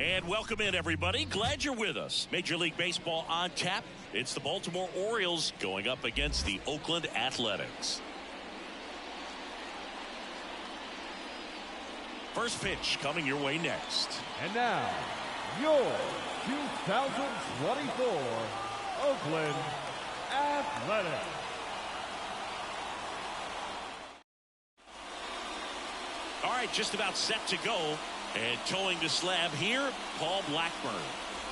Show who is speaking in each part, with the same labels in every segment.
Speaker 1: And welcome in, everybody. Glad you're with us. Major League Baseball on tap. It's the Baltimore Orioles going up against the Oakland Athletics. First pitch coming your way next.
Speaker 2: And now, your 2024 Oakland Athletics.
Speaker 1: All right, just about set to go. And towing the slab here, Paul Blackburn.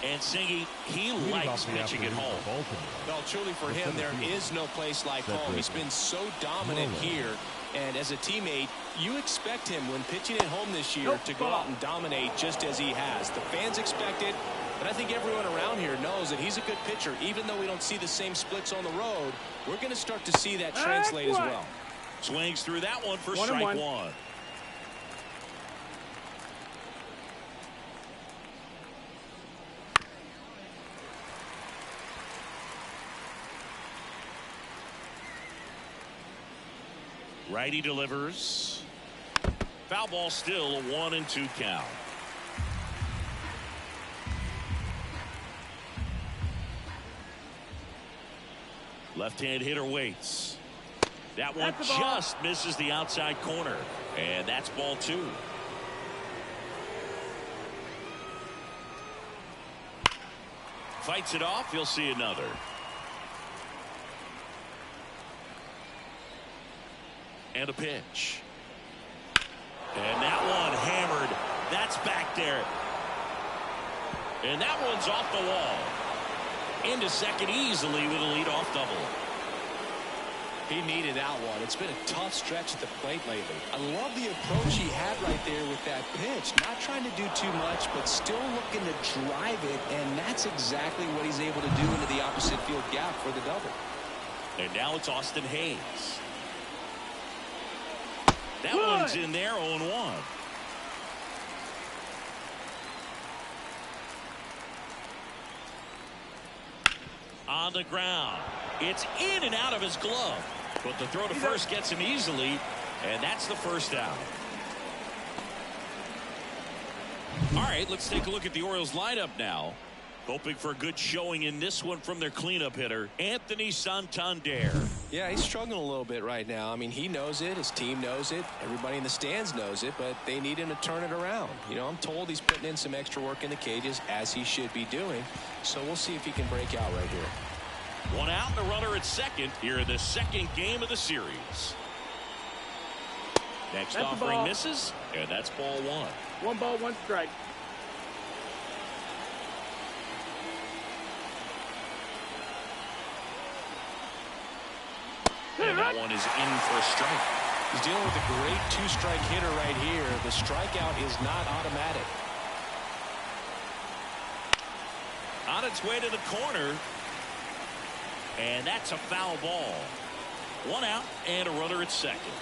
Speaker 1: And Singy, he likes pitching at home.
Speaker 3: Well, truly for him, there is no place like home. He's been so dominant here. And as a teammate, you expect him when pitching at home this year to go out and dominate just as he has. The fans expect it, but I think everyone around here knows that he's a good pitcher. Even though we don't see the same splits on the road, we're going to start to see that translate as well.
Speaker 1: Swings through that one for strike one. Righty delivers. Foul ball, still a 1-2 count. Left-hand hitter waits. That one just misses the outside corner. And that's ball two. Fights it off. You'll see another. And a pitch. And that one hammered. That's back there. And that one's off the wall. Into second easily with a leadoff double.
Speaker 3: He needed that one. It's been a tough stretch at the plate lately. I love the approach he had right there with that pitch. Not trying to do too much, but still looking to drive it. And that's exactly what he's able to do into the opposite field gap for the double.
Speaker 1: And now it's Austin Hayes. That one's in there, 0-1. On the ground. It's in and out of his glove. But the throw to first gets him easily, and that's the first out. All right, let's take a look at the Orioles lineup now. Hoping for a good showing in this one from their cleanup hitter, Anthony Santander.
Speaker 3: Yeah, he's struggling a little bit right now. I mean, he knows it. His team knows it. Everybody in the stands knows it, but they need him to turn it around. You know, I'm told he's putting in some extra work in the cages, as he should be doing. So we'll see if he can break out right here.
Speaker 1: One out and a runner at second here in the second game of the series. Next offering misses, and that's ball one.
Speaker 4: 1 ball, 1 strike.
Speaker 1: And that one is in for a strike.
Speaker 3: He's dealing with a great two-strike hitter right here. The strikeout is not automatic.
Speaker 1: On its way to the corner. And that's a foul ball. 1 out and a runner at second.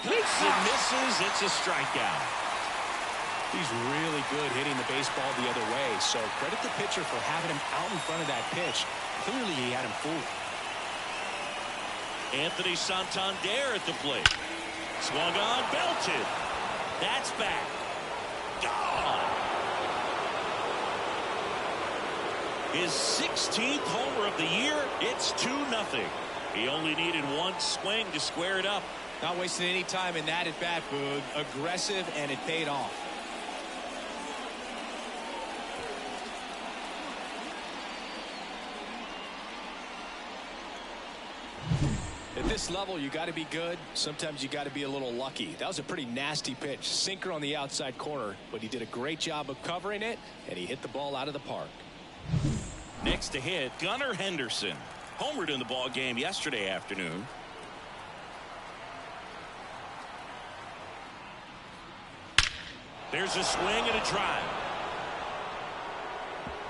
Speaker 1: Hits and misses. It's a strikeout.
Speaker 3: He's really good hitting the baseball the other way, so credit the pitcher for having him out in front of that pitch. Clearly he had him fooled.
Speaker 1: Anthony Santander at the plate. Swung on, belted. That's back. Gone. His 16th homer of the year. It's 2-0. He only needed one swing to square it up.
Speaker 3: Not wasting any time in that at bat, Boog. Aggressive, and it paid off. At this level, you got to be good. Sometimes you got to be a little lucky. That was a pretty nasty pitch. Sinker on the outside corner, but he did a great job of covering it, and he hit the ball out of the park.
Speaker 1: Next to hit, Gunnar Henderson. Homered in the ball game yesterday afternoon. There's a swing and a drive.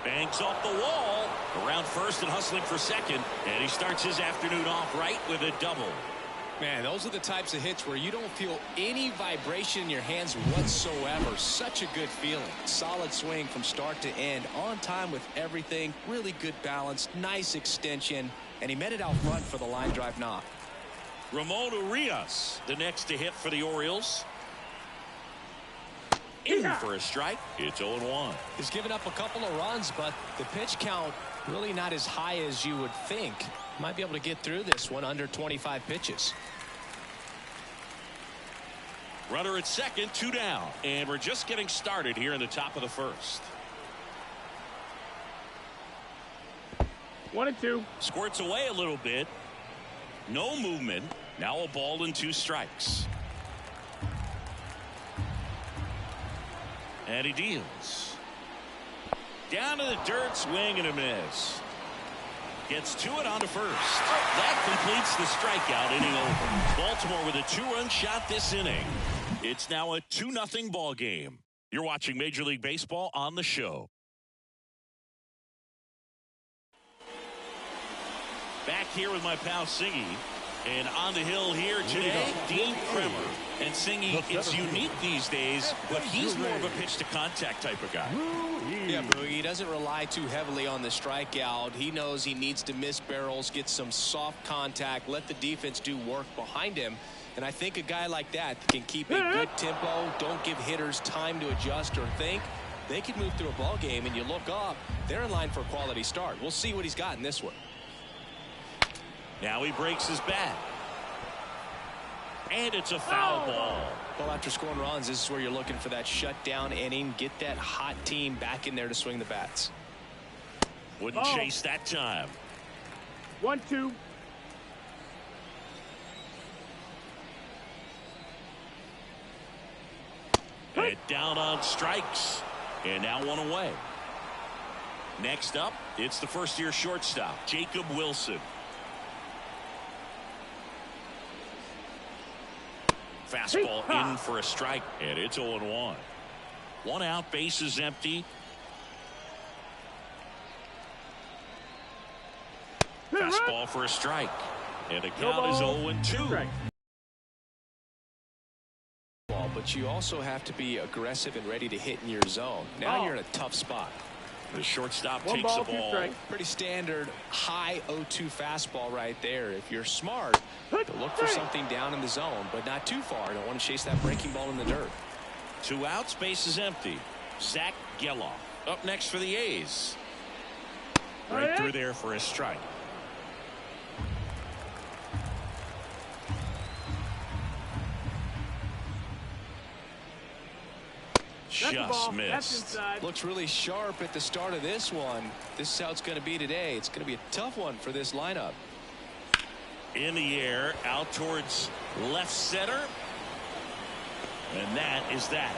Speaker 1: Banks off the wall. Around first and hustling for second. And he starts his afternoon off right with a double.
Speaker 3: Man, those are the types of hits where you don't feel any vibration in your hands whatsoever. Such a good feeling. Solid swing from start to end. On time with everything. Really good balance. Nice extension. And he met it out front for the line drive knock.
Speaker 1: Ramon Urias, the next to hit for the Orioles. in for a strike. It's 0-1.
Speaker 3: He's given up a couple of runs, but the pitch count really not as high as you would think. Might be able to get through this one under 25 pitches.
Speaker 1: Runner at second, 2 down. And we're just getting started here in the top of the first.
Speaker 2: 1-2.
Speaker 1: Squirts away a little bit. No movement. Now a ball and 2 strikes. And he deals. Down to the dirt, swing and a miss. Gets to it on to first. That completes the strikeout, inning over. Baltimore with a 2-run shot this inning. It's now a 2-0 ball game. You're watching Major League Baseball on the show. Back here with my pal Singy. And on the hill here today, Dean Kremer. And Singy, it's unique these days, but he's more of a pitch-to-contact type of guy.
Speaker 3: Yeah, Boogie, he doesn't rely too heavily on the strikeout. He knows he needs to miss barrels, get some soft contact, let the defense do work behind him. And I think a guy like that can keep a good tempo, don't give hitters time to adjust or think. They can move through a ball game, and you look up, they're in line for a quality start. We'll see what he's got in this one.
Speaker 1: Now he breaks his bat. And it's a foul ball.
Speaker 3: Well, after scoring runs, this is where you're looking for that shutdown inning. Get that hot team back in there to swing the bats.
Speaker 1: Wouldn't chase that time.
Speaker 2: 1-2.
Speaker 1: And down on strikes. And now 1 away. Next up, it's the first-year shortstop, Jacob Wilson. Fastball in for a strike, and it's 0-1. 1 out, bases empty. Fastball for a strike, and the count is 0-2.
Speaker 3: But you also have to be aggressive and ready to hit in your zone. Now you're in a tough spot.
Speaker 1: The shortstop takes the ball.
Speaker 3: Pretty standard high 0-2 fastball right there. If you're smart, look for something down in the zone, but not too far. Don't want to chase that breaking ball in the dirt.
Speaker 1: 2 outs, base is empty. Zach Geloff up next for the A's. Right through there for a strike. Just missed.
Speaker 3: Looks really sharp at the start of this one. This is how it's going to be today. It's going to be a tough one for this lineup.
Speaker 1: In the air, out towards left center. And that is that.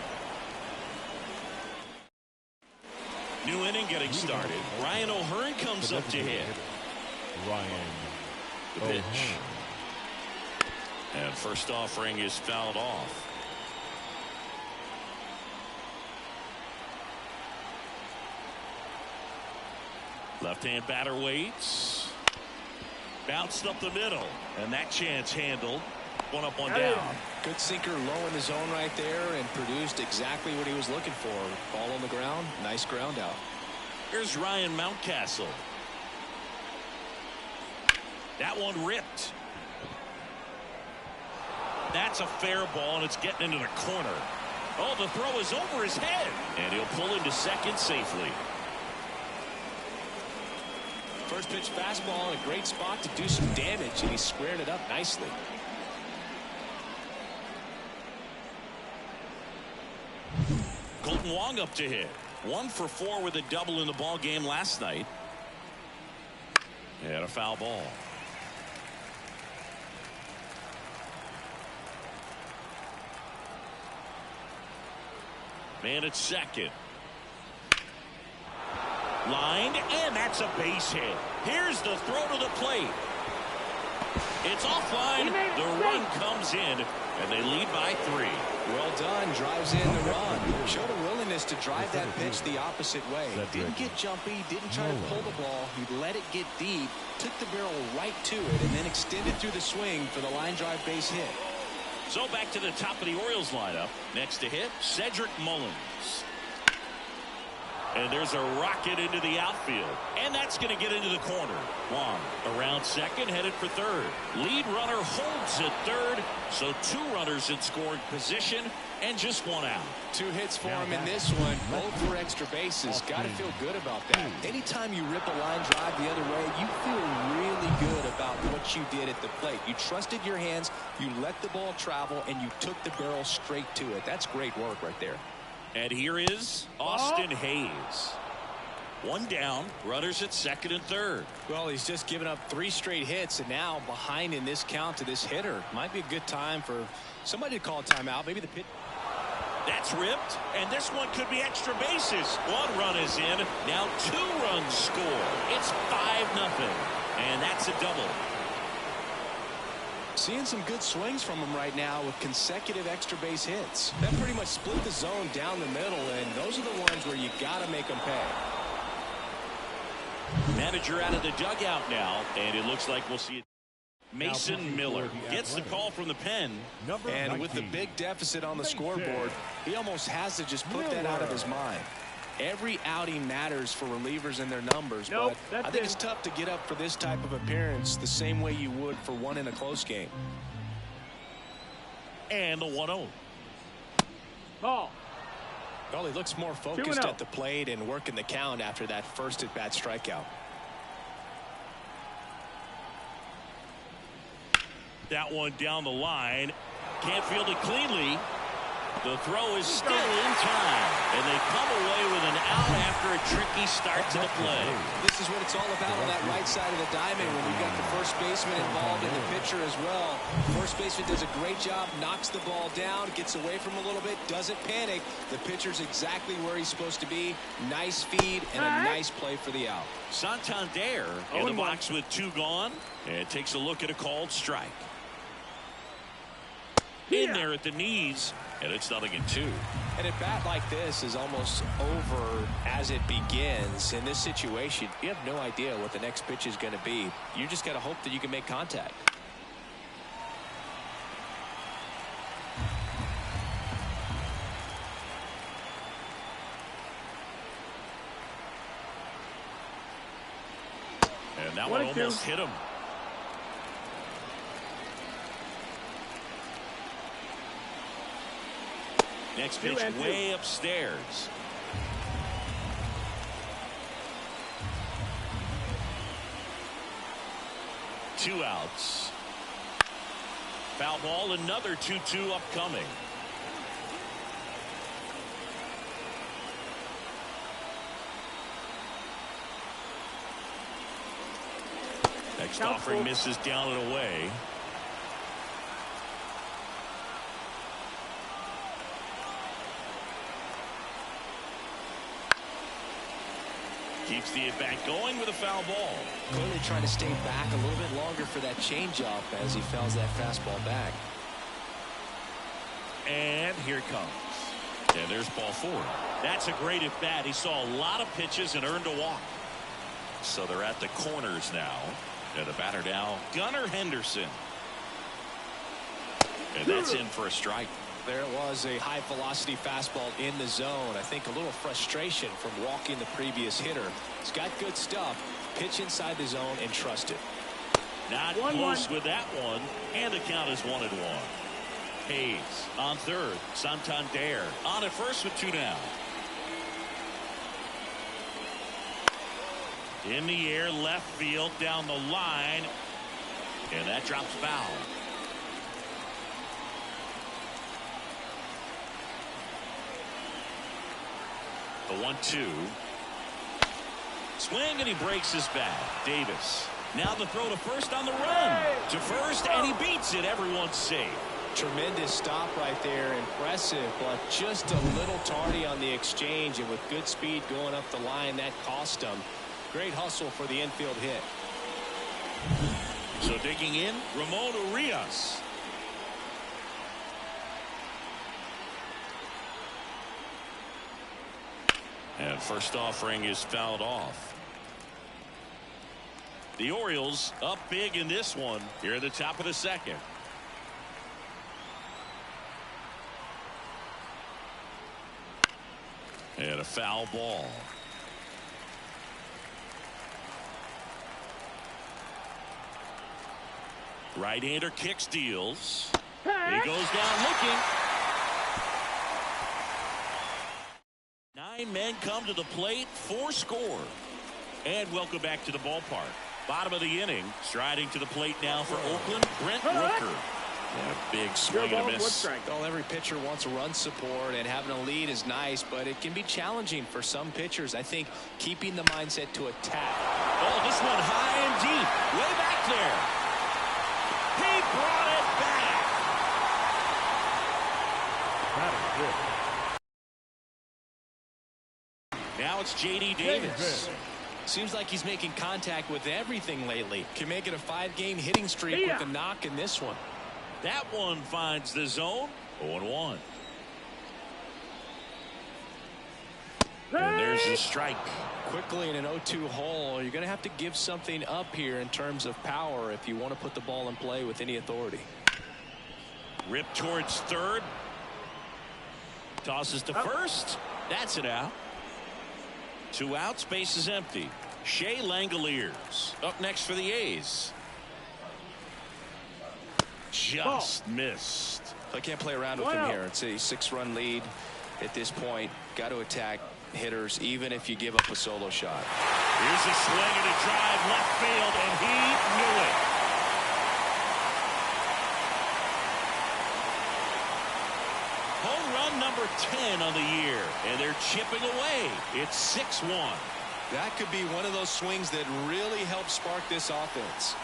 Speaker 1: New inning getting started. Ryan O'Hearn comes up to hit.
Speaker 2: Ryan.
Speaker 1: The pitch. And first offering is fouled off. Left-hand batter waits. Bounced up the middle. And that chance handled. 1 up, 1 down.
Speaker 3: Good sinker low in the zone right there and produced exactly what he was looking for. Ball on the ground. Nice ground out.
Speaker 1: Here's Ryan Mountcastle. That one ripped. That's a fair ball, and it's getting into the corner. Oh, the throw is over his head. And he'll pull into second safely.
Speaker 3: First pitch fastball in a great spot to do some damage, and he squared it up nicely.
Speaker 1: Colton Wong up to hit. 1 for 4 with a double in the ball game last night. And a foul ball. Man at second. Lined, and that's a base hit. Here's the throw to the plate. It's offline. The run comes in, and they lead by 3.
Speaker 3: Well done. Drives in the run. Showed a willingness to drive that pitch the opposite way. Didn't get jumpy. Didn't try to pull the ball. He let it get deep. Took the barrel right to it, and then extended through the swing for the line drive base hit.
Speaker 1: So back to the top of the Orioles lineup. Next to hit, Cedric Mullins. And there's a rocket into the outfield. And that's going to get into the corner. Juan around second, headed for third. Lead runner holds at third. So 2 runners in scoring position and just 1 out.
Speaker 3: 2 hits for him in this one. Both for extra bases. Got to feel good about that. Anytime you rip a line drive the other way, you feel really good about what you did at the plate. You trusted your hands, you let the ball travel, and you took the barrel straight to it. That's great work right there.
Speaker 1: And here is Austin Hayes. 1 down, runners at second and third.
Speaker 3: Well, he's just given up 3 straight hits, and now behind in this count to this hitter. Might be a good time for somebody to call a timeout. Maybe the pitch.
Speaker 1: That's ripped, and this one could be extra bases. 1 run is in. Now 2 runs score. It's 5-0, and that's a double.
Speaker 3: Seeing some good swings from him right now with consecutive extra base hits. That pretty much split the zone down the middle, and those are the ones where you got to make them pay.
Speaker 1: Manager out of the dugout now, and it looks like we'll see it. Mason Miller gets the call from the pen.
Speaker 3: And with the big deficit on the scoreboard, he almost has to just put that out of his mind. Every outing matters for relievers and their numbers, but I think it's tough to get up for this type of appearance the same way you would for one in a close game.
Speaker 1: And the 1-0.
Speaker 2: Ball.
Speaker 3: Well, he looks more focused at the plate and working the count after that first at-bat strikeout.
Speaker 1: That one down the line. Can't field it cleanly. The throw is still in time, and they come away with an out after a tricky start to the play.
Speaker 3: This is what it's all about on that right side of the diamond when you've got the first baseman involved and the pitcher as well. First baseman does a great job, knocks the ball down, gets away from him a little bit, doesn't panic. The pitcher's exactly where he's supposed to be. Nice feed and a nice play for the out.
Speaker 1: Santander in the box with 2 gone, and takes a look at a called strike. In there at the knees, and it's 0-2.
Speaker 3: And a bat like this is almost over as it begins. In this situation, you have no idea what the next pitch is going to be. You just got to hope that you can make contact.
Speaker 1: And that one almost hit him. Next pitch way upstairs. Two outs. Foul ball, another 2-2 upcoming. Next offering misses down and away. Keeps the at-bat going with a foul ball.
Speaker 3: Clearly trying to stay back a little bit longer for that changeup as he fouls that fastball back.
Speaker 1: And here it comes. And there's ball 4. That's a great at-bat. He saw a lot of pitches and earned a walk. So they're at the corners now. And the batter now, Gunnar Henderson. And that's in for a strike.
Speaker 3: There it was, a high-velocity fastball in the zone. I think a little frustration from walking the previous hitter. He's got good stuff. Pitch inside the zone and trust it.
Speaker 1: Not close with that one. And the count is 1-1. Hayes on third. Santander on at first with 2 down. In the air, left field, down the line. And that drops foul. The 1-2. Swing, and he breaks his bat. Davis. Now the throw to first on the run. To first, and he beats it. Everyone's safe.
Speaker 3: Tremendous stop right there. Impressive, but just a little tardy on the exchange. And with good speed going up the line, that cost him. Great hustle for the infield hit.
Speaker 1: So digging in, Ramon Urias. And first offering is fouled off. The Orioles up big in this one here at the top of the second. And a foul ball. Right-hander kicks, deals. He goes down looking. 9 men come to the plate, 4 score. And welcome back to the ballpark. Bottom of the inning, striding to the plate now for Oakland, Brent Rooker. And a big swing and a miss.
Speaker 3: Well, every pitcher wants run support, and having a lead is nice, but it can be challenging for some pitchers. I think keeping the mindset to attack.
Speaker 1: Oh, this one high and deep, way back there. He brought it back. That is good. Now it's J.D. Davis.
Speaker 3: Seems like he's making contact with everything lately. Can make it a 5-game hitting streak with a knock in this one.
Speaker 1: That one finds the zone. 0-1. And there's the strike.
Speaker 3: Quickly in an 0-2 hole, you're going to have to give something up here in terms of power if you want to put the ball in play with any authority.
Speaker 1: Rip towards third. Tosses to first. That's it out. 2 outs, base is empty. Shea Langoliers up next for the A's. Just missed.
Speaker 3: I can't play around with him here. It's a 6-run lead at this point. Got to attack hitters even if you give up a solo shot.
Speaker 1: Here's a swing and a drive left field, and he knew it. Home run number 10 on the year, and they're chipping away. It's 6-1.
Speaker 3: That could be one of those swings that really helps spark this offense.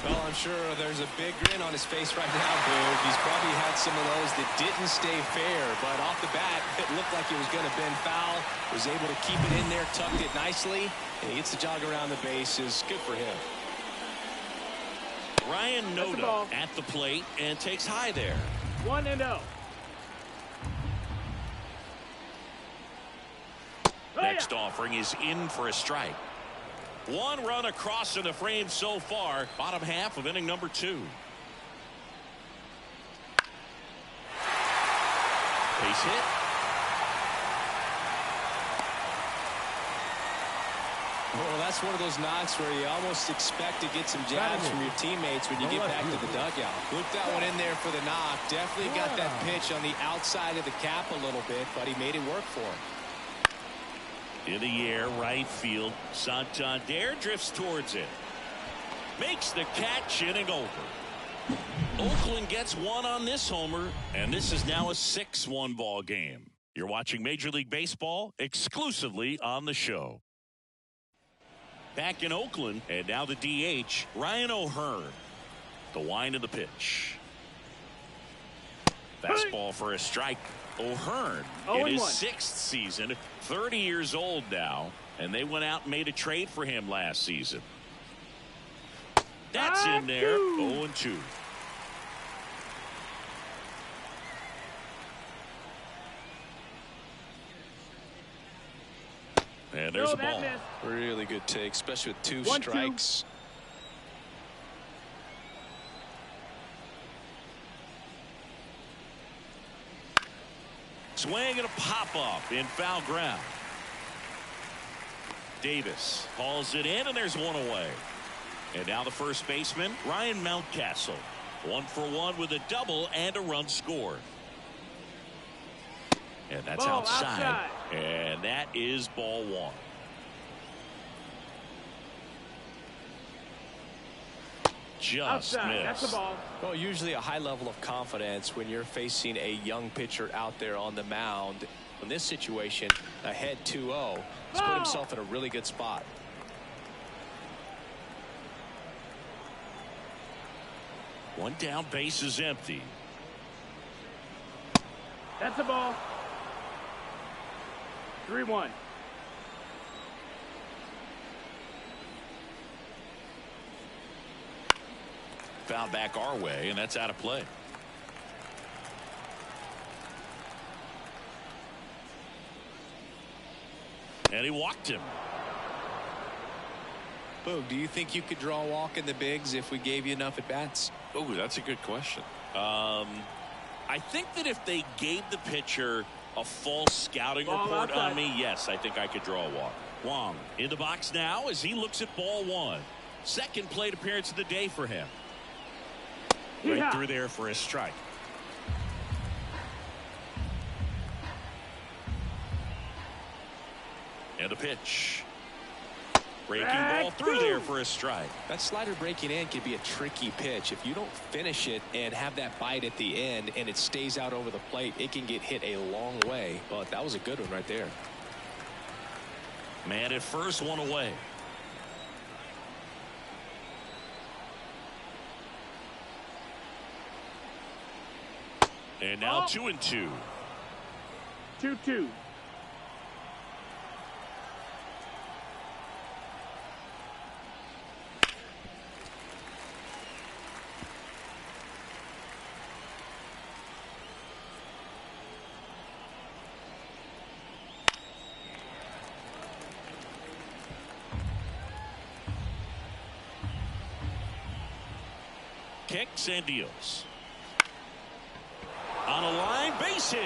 Speaker 3: Well, I'm sure there's a big grin on his face right now, Boog. He's probably had some of those that didn't stay fair, but off the bat, it looked like it was going to bend foul. Was able to keep it in there, tucked it nicely, and he gets the jog around the bases. Good for him.
Speaker 1: Ryan Noda at the plate and takes high there.
Speaker 2: 1-0.
Speaker 1: Next offering is in for a strike. 1 run across in the frame so far. Bottom half of inning number 2. Base hit.
Speaker 3: Well, that's one of those knocks where you almost expect to get some jabs from your teammates when you get back to the dugout. Looked that one in there for the knock. Definitely got that pitch on the outside of the cap a little bit, but he made it work for him.
Speaker 1: In the air, right field. Santander drifts towards it. Makes the catch, inning over. Oakland gets 1 on this homer, and this is now a 6-1 ball game. You're watching Major League Baseball exclusively on the show. Back in Oakland, and now the DH, Ryan O'Hearn. The wind of the pitch. Fastball for a strike. O'Hearn in his 6th season, 30 years old now, and they went out and made a trade for him last season. That's in there. 0-2. And there's a ball.
Speaker 3: Really good take, especially with 2 strikes.
Speaker 1: Swing and a pop-up in foul ground. Davis hauls it in, and there's 1 away. And now the first baseman, Ryan Mountcastle. 1 for 1 with a double and a run scored. And that's outside. And that is ball 1. Just missed.
Speaker 2: That's the ball.
Speaker 3: Well, usually a high level of confidence when you're facing a young pitcher out there on the mound. In this situation, ahead 2-0, he's put himself in a really good spot.
Speaker 1: One down, base is empty.
Speaker 2: That's the ball. 3-1.
Speaker 1: Foul back our way, and that's out of play. And he walked him.
Speaker 3: Boog, do you think you could draw a walk in the bigs if we gave you enough at bats?
Speaker 4: Oh, that's a good question.
Speaker 1: I think that if they gave the pitcher a false scouting report on me, yes, I think I could draw a walk. Wong in the box now as he looks at ball one. Second plate appearance of the day for him. Right through there for a strike. And a pitch. Breaking ball through there for a strike.
Speaker 3: That slider breaking in can be a tricky pitch. If you don't finish it and have that bite at the end and it stays out over the plate, it can get hit a long way. But that was a good one right there.
Speaker 1: Man at first, one away. And now 2-2.
Speaker 2: 2-2.
Speaker 1: Kicks and deals. On a line, base hit.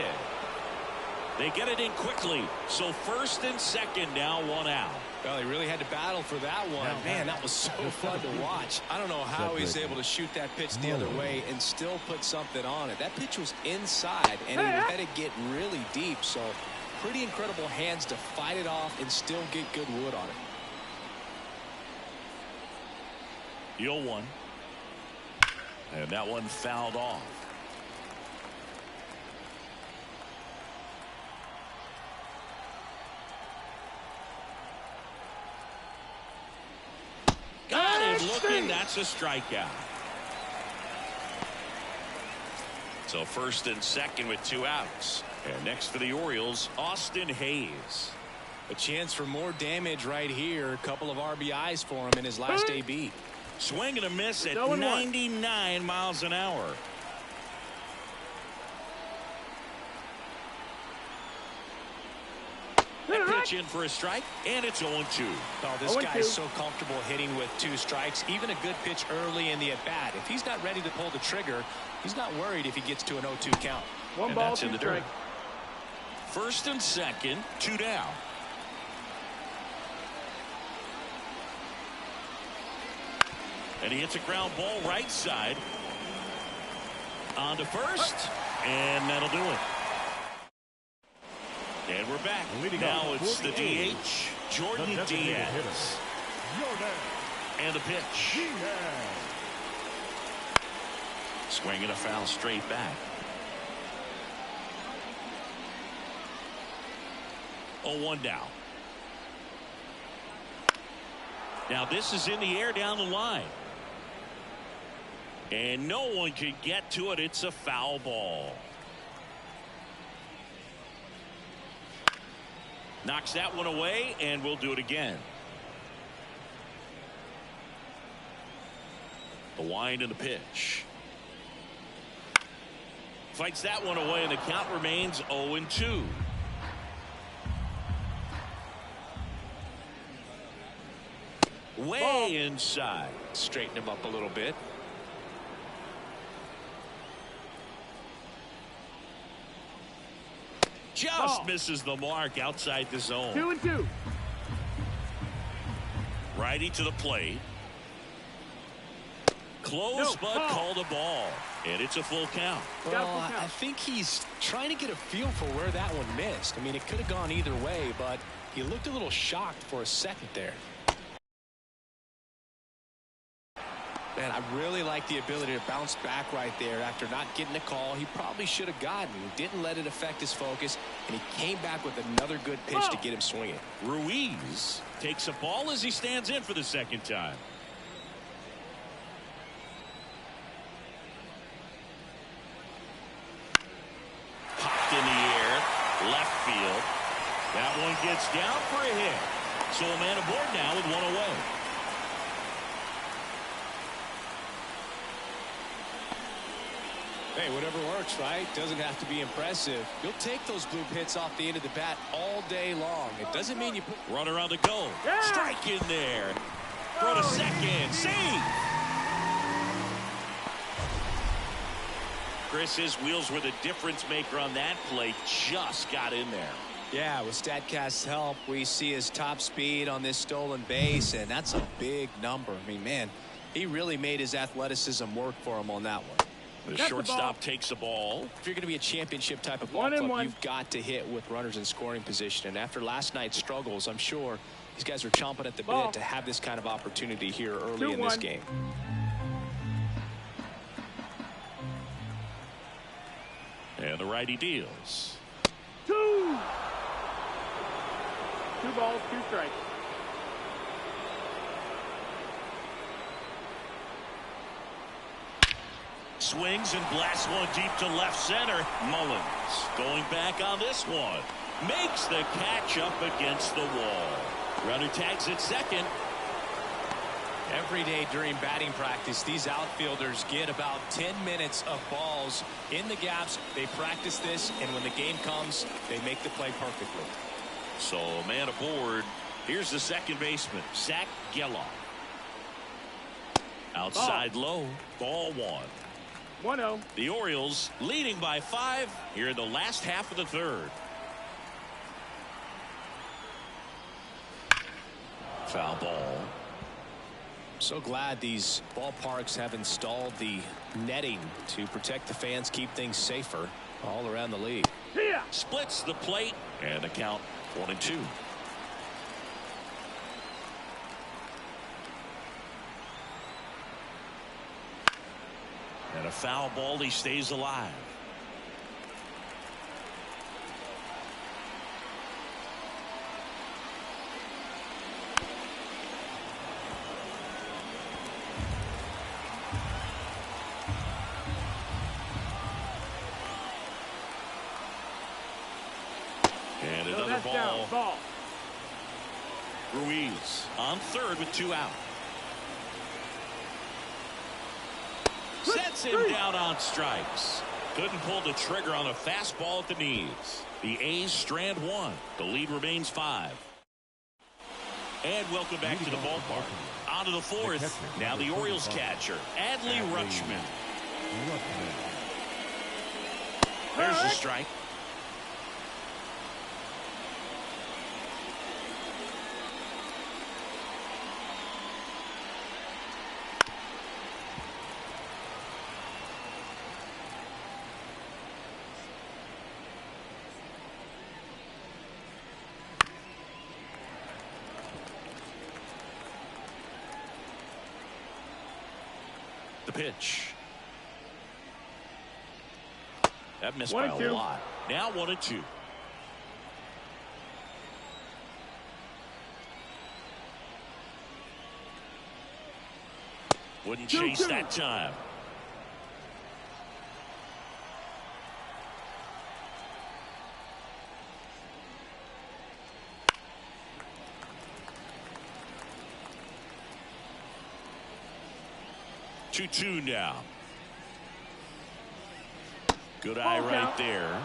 Speaker 1: They get it in quickly. So first and second now, one out.
Speaker 3: Well, he really had to battle for that one. Man, that was so fun to watch. I don't know how he's able to shoot that pitch the other way and still put something on it. That pitch was inside, and he let it get really deep. So pretty incredible hands to fight it off and still get good wood on it.
Speaker 1: The 0-1. And that one fouled off. Got him looking. That's a strikeout. So first and second with 2 outs. And next for the Orioles, Austin Hayes.
Speaker 3: A chance for more damage right here. A couple of RBIs for him in his last AB.
Speaker 1: Swing and a miss at 99 miles an hour. That pitch in for a strike, and it's 0-2.
Speaker 3: Oh, this guy's so comfortable hitting with 2 strikes. Even a good pitch early in the at-bat. If he's not ready to pull the trigger, he's not worried if he gets to an 0-2 count.
Speaker 2: One
Speaker 1: and
Speaker 2: ball,
Speaker 1: that's in the
Speaker 2: strike.
Speaker 1: dirt. First and second, 2 down. And he hits a ground ball right side. On to first. And that'll do it. And we're back. Now it's the DH, Jordan Diaz. And the pitch. Swinging a foul straight back. 0-1 now. Now this is in the air down the line. And no one can get to it. It's a foul ball. Knocks that one away, and we'll do it again. The wind and the pitch. Fights that one away, and the count remains 0-2. Way inside.
Speaker 3: Straighten him up a little bit.
Speaker 1: Just misses the mark outside the zone.
Speaker 2: 2-2.
Speaker 1: Righty to the plate. Close, but called a ball. And it's a full count.
Speaker 3: Well, I think he's trying to get a feel for where that one missed. I mean, it could have gone either way, but he looked a little shocked for a second there. Man, I really like the ability to bounce back right there after not getting a call he probably should have gotten. He didn't let it affect his focus, and he came back with another good pitch to get him swinging.
Speaker 1: Ruiz takes a ball as he stands in for the second time. Popped in the air, left field. That one gets down for a hit. So a man aboard now with one away.
Speaker 3: Hey, whatever works, right? Doesn't have to be impressive. You'll take those bloop hits off the end of the bat all day long. It doesn't mean you put...
Speaker 1: Runner on the goal. Strike in there. Throw to second. Save. Chris, his wheels were the difference maker on that play. Just got in there.
Speaker 3: Yeah, with StatCast's help, we see his top speed on this stolen base, and that's a big number. I mean, man, he really made his athleticism work for him on that one.
Speaker 1: The shortstop takes the ball.
Speaker 3: If you're going to be a championship type of ball club, you've got to hit with runners in scoring position. And after last night's struggles, I'm sure these guys are chomping at the bit to have this kind of opportunity here early in this game.
Speaker 1: And the righty deals.
Speaker 2: 2 balls, 2 strikes.
Speaker 1: Swings and blasts one deep to left center. Mullins going back on this one. Makes the catch up against the wall. Runner tags at second.
Speaker 3: Every day during batting practice, these outfielders get about 10 minutes of balls in the gaps. They practice this, and when the game comes, they make the play perfectly.
Speaker 1: So a man aboard. Here's the second baseman, Zach Geloff. Outside low, ball 1.
Speaker 2: 1-0.
Speaker 1: The Orioles leading by 5 here in the last half of the third. Foul ball.
Speaker 3: So glad these ballparks have installed the netting to protect the fans, keep things safer all around the league.
Speaker 2: Yeah.
Speaker 1: Splits the plate, and the count 1-2. And a foul ball, he stays alive. And another ball. Ruiz on third with 2 out. Sets him down on strikes. Couldn't pull the trigger on a fastball at the knees. The A's strand 1. The lead remains 5. And welcome back to the ballpark. On to the 4th. Now the Orioles catcher, Adley Rutschman. There's the strike. The pitch. That missed by a lot. Now 1-2. Wouldn't chase that time. Two now. Good eye right there.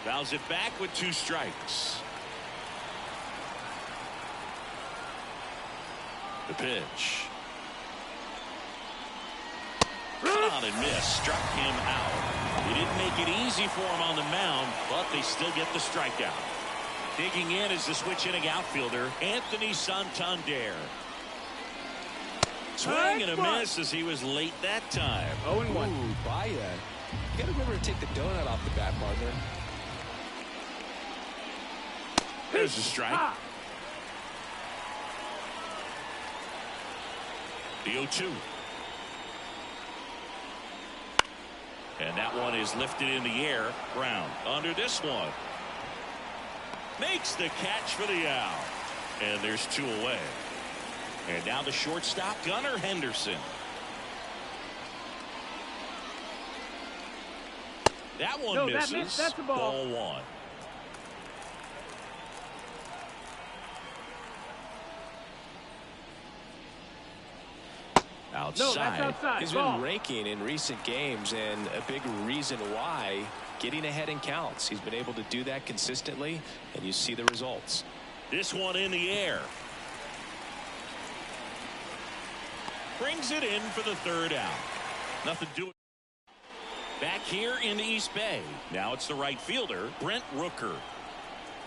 Speaker 1: Fouls it back with 2 strikes. The pitch. Cut on and miss. Struck him out. He didn't make it easy for him on the mound, but they still get the strikeout. Digging in is the switch-hitting outfielder, Anthony Santander. Swing and a miss as he was late that time.
Speaker 2: 0-1.
Speaker 3: Ooh, Baya. You got to remember to take the donut off the bat, partner.
Speaker 1: There's the strike. The 0-2. And that one is lifted in the air. Brown under this one. Makes the catch for the out. And there's 2 away. And now the shortstop, Gunnar Henderson. That one
Speaker 2: No,
Speaker 1: misses.
Speaker 2: that's the ball.
Speaker 1: Ball one. Outside.
Speaker 2: No, that's outside.
Speaker 3: He's
Speaker 2: Ball.
Speaker 3: been raking in recent games, and a big reason why, getting ahead in counts. He's been able to do that consistently, and you see the results.
Speaker 1: This one in the air. Brings it in for the third out. Nothing doing. Back here in the East Bay. Now it's the right fielder, Brent Rooker.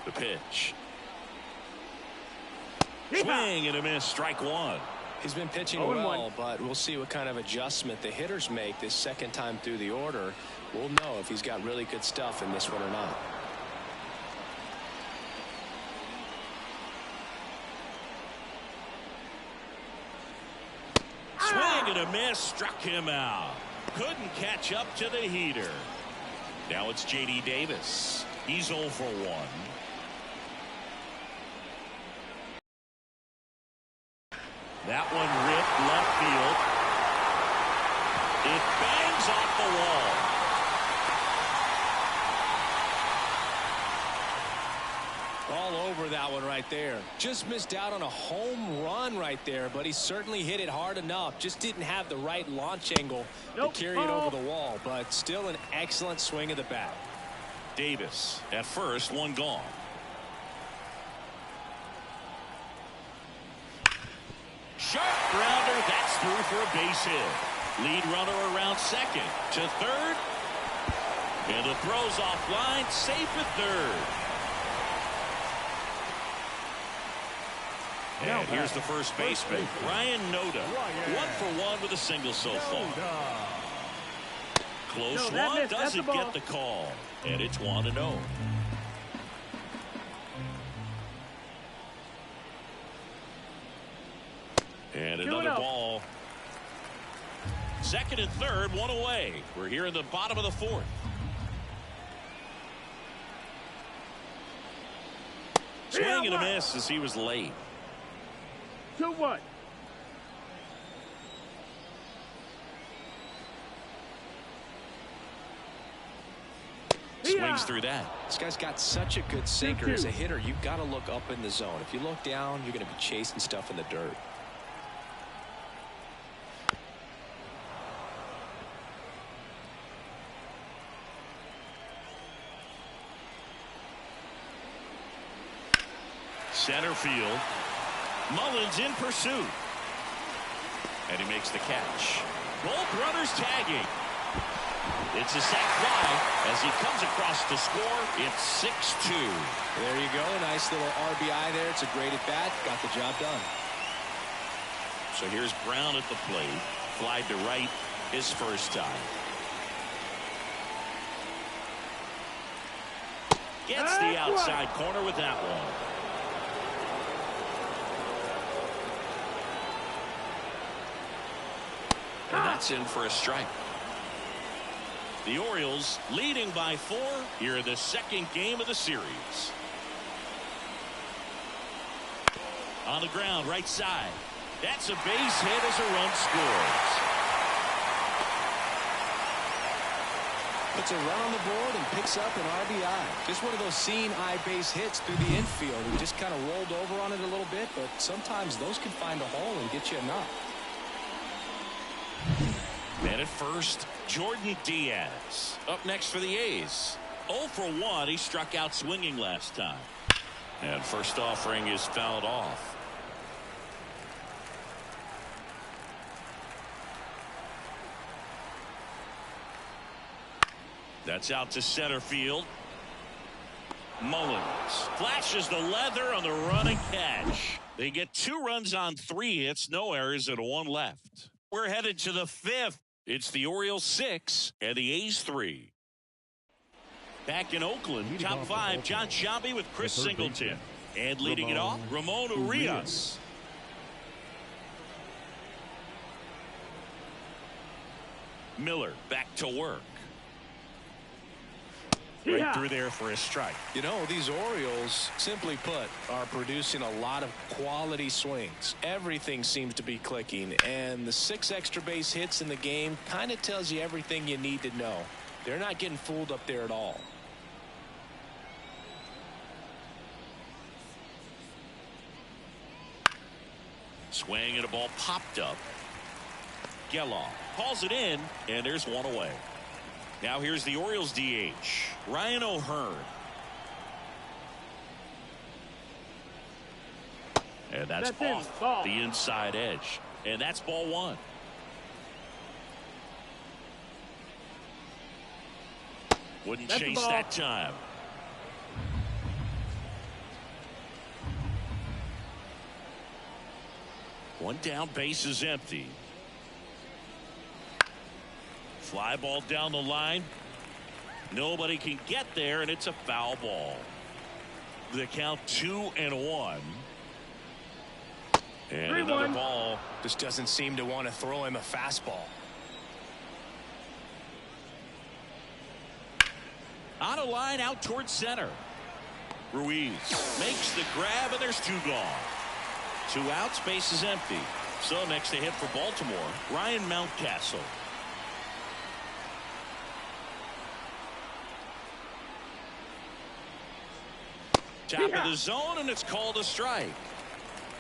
Speaker 1: The pitch. Swing and a miss, strike one.
Speaker 3: He's been pitching well, but we'll see what kind of adjustment the hitters make this second time through the order. We'll know if he's got really good stuff in this one or not.
Speaker 1: Swing and a miss, struck him out. Couldn't catch up to the heater. Now it's J.D. Davis. He's 0 for 1. That one ripped left field. It bangs off the wall.
Speaker 3: All over that one right there. Just missed out on a home run right there, but he certainly hit it hard enough. Just didn't have the right launch angle to carry it over the wall, but still an excellent swing of the bat.
Speaker 1: Davis at first, one gone. Sharp grounder, that's through for a base hit. Lead runner around second to third. And the throw's offline, safe at third. And here's the first baseman, Ryan Noda. 1 for 1 with a single so far. Close one, doesn't get the call. And it's 1-0. And another ball. Second and third, one away. We're here in the bottom of the fourth. Swing and a miss as he was late.
Speaker 2: 2-1.
Speaker 1: Swings through that.
Speaker 3: This guy's got such a good sinker. As a hitter, you've got to look up in the zone. If you look down, you're going to be chasing stuff in the dirt.
Speaker 1: Center field. Mullins in pursuit. And he makes the catch. Both runners tagging. It's a sac fly as he comes across to score. It's 6-2.
Speaker 3: There you go. Nice little RBI there. It's a great at bat. Got the job done.
Speaker 1: So here's Brown at the plate. Flied to right his first time. Gets the outside corner with that one. And that's in for a strike. The Orioles leading by 4 here in the second game of the series. On the ground, right side. That's a base hit as a run scores.
Speaker 3: Puts a run on the board and picks up an RBI. Just one of those seeing eye base hits through the infield. He just kind of rolled over on it a little bit, but sometimes those can find a hole and get you a knock.
Speaker 1: Man at first, Jordan Diaz. Up next for the A's. 0 for 1. He struck out swinging last time. And first offering is fouled off. That's out to center field. Mullins flashes the leather on the running catch. They get 2 runs on 3 hits, no errors, and 1 left. We're headed to the 5th. It's the Orioles 6 and the A's 3. Back in Oakland, top 5, John Sciambi with Chris Singleton. And leading it off, Ramon Urias. Miller back to work. Right through there for a strike.
Speaker 3: You know, these Orioles, simply put, are producing a lot of quality swings. Everything seems to be clicking, and the 6 extra base hits in the game kind of tells you everything you need to know. They're not getting fooled up there at all.
Speaker 1: Swing and a ball popped up. Geloff calls it in, and there's one away. Now here's the Orioles DH, Ryan O'Hearn. And that's off the inside edge. And that's ball one. Wouldn't chase that time. One down, base is empty. Fly ball down the line. Nobody can get there, and it's a foul ball. The count 2-1. And another ball.
Speaker 3: Just doesn't seem to want to throw him a fastball.
Speaker 1: On a line out towards center. Ruiz makes the grab, and there's two gone. 2 outs, base is empty. So next to hit for Baltimore, Ryan Mountcastle. Top of the zone, and it's called a strike.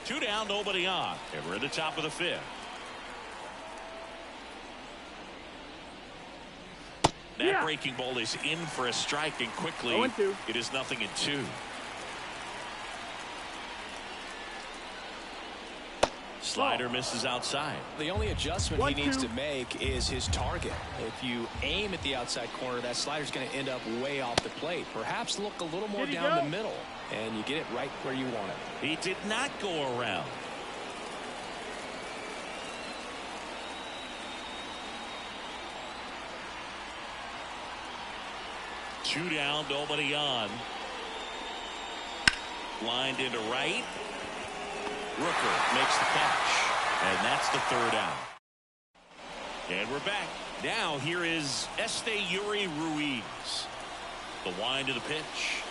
Speaker 1: 2 down, nobody on. And we're at the top of the 5th. That breaking ball is in for a strike, and quickly it is 0-2. Slider misses outside.
Speaker 3: The only adjustment he needs to make is his target. If you aim at the outside corner, that slider's going to end up way off the plate. Perhaps look a little more down the middle, and you get it right where you want it.
Speaker 1: He did not go around. Two down, nobody on. Lined into right. Rooker makes the catch, and that's the 3rd out. And we're back. Now here is Yuri Ruiz. The wind of the pitch.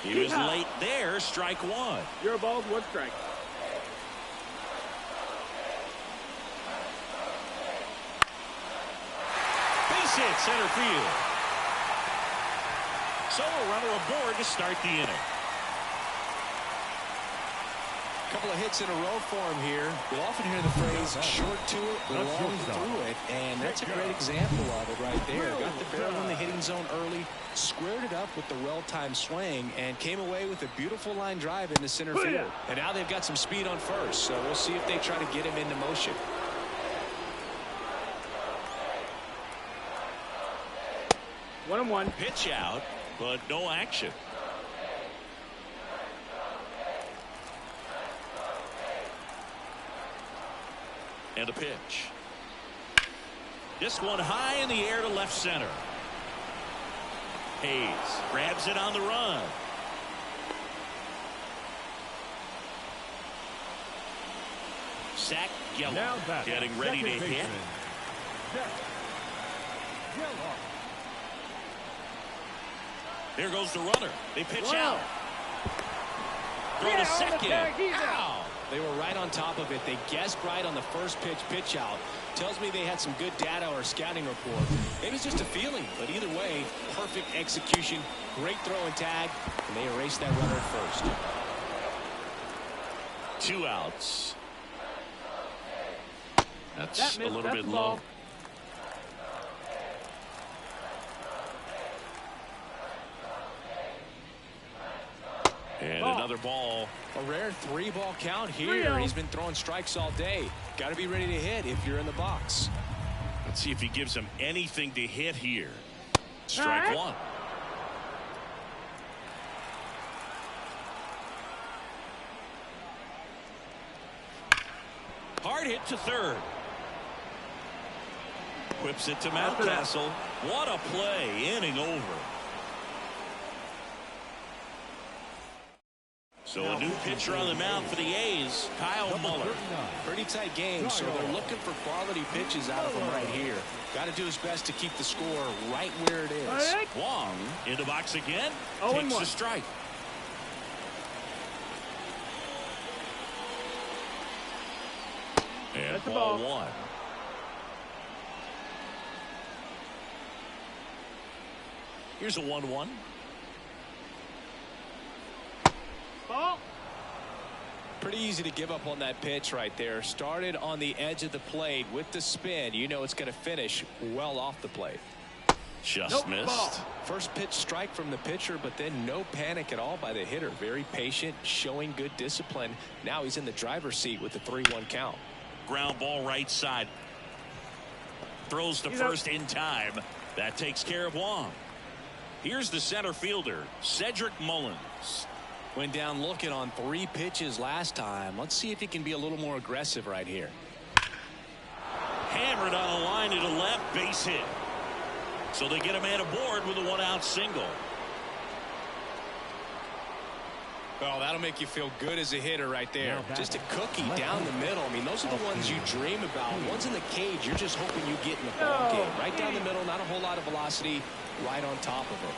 Speaker 1: He was late there. Strike 1.
Speaker 2: You're a ball, 1 strike.
Speaker 1: Base hit, center field. So a runner aboard to start the inning.
Speaker 3: Couple of hits in a row for him here. You'll often hear the phrase short to it, long through it, and that's a great example of it right there. Got the barrel in the hitting zone early, squared it up with the well-timed swing, and came away with a beautiful line drive into center field. And now they've got some speed on first, so we'll see if they try to get him into motion.
Speaker 2: One.
Speaker 1: Pitch out, but no action. And a pitch. This one high in the air to left center. Hayes grabs it on the run. Zach Geloff getting ready to hit. There goes the runner. They pitch out. Throw to second. Ow.
Speaker 3: They were right on top of it. They guessed right on the first pitch out. Tells me they had some good data or scouting report. Maybe it's just a feeling, but either way, perfect execution, great throw and tag, and they erased that runner at first.
Speaker 1: 2 outs. That's a little bit low. And another ball.
Speaker 3: A rare 3-ball count here. He's been throwing strikes all day. Got to be ready to hit if you're in the box.
Speaker 1: Let's see if he gives him anything to hit here. Strike 1. Hard hit to third. Whips it to Mountcastle. What a play. Inning over. So a new pitcher on the mound for the A's, Kyle Muller.
Speaker 3: Pretty tight game, so they're looking for quality pitches out of him right here. Got to do his best to keep the score right where it is.
Speaker 1: Wong in the box again. Takes a strike. And ball 1. Here's a 1-1.
Speaker 2: Ball.
Speaker 3: Pretty easy to give up on that pitch right there. Started on the edge of the plate with the spin. You know it's going to finish well off the plate.
Speaker 1: Just missed.
Speaker 2: Ball.
Speaker 3: First pitch strike from the pitcher, but then no panic at all by the hitter. Very patient, showing good discipline. Now he's in the driver's seat with the 3-1 count.
Speaker 1: Ground ball right side. Throws to first in time. That takes care of Wong. Here's the center fielder, Cedric Mullins.
Speaker 3: Went down looking on 3 pitches last time. Let's see if he can be a little more aggressive right here.
Speaker 1: Hammered on a line to the left, base hit. So they get a man aboard with a 1-out single.
Speaker 3: Well, that'll make you feel good as a hitter right there. Just a cookie down the middle. I mean, those are the ones you dream about. Ones in the cage, you're just hoping you get in the ball game. Right down the middle, not a whole lot of velocity, right on top of it.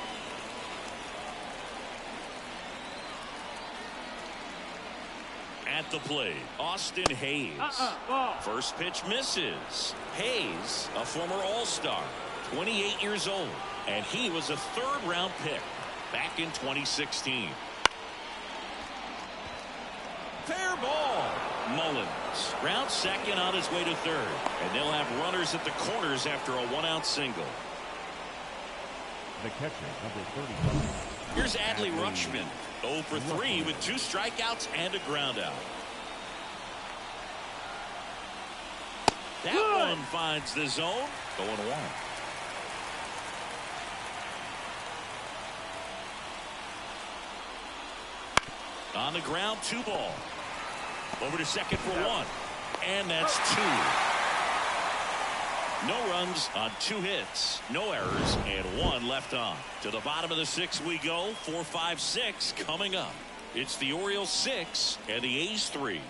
Speaker 1: At the plate, Austin Hayes. First pitch misses. Hayes, a former All-Star, 28 years old, and he was a 3rd-round pick back in 2016. Fair ball. Mullins rounds second on his way to 3rd, and they'll have runners at the corners after a 1-out single.
Speaker 4: The catcher, number 35.
Speaker 1: Here's Adley Rutschman, 0 for 3 with 2 strikeouts and a groundout. That one finds the zone. 0-1. On the ground, 2 ball. Over to second for 1. And that's 2. No runs on 2 hits, no errors, and 1 left on. To the bottom of the 6th we go. 4, 5, 6 coming up. It's the Orioles 6 and the A's 3.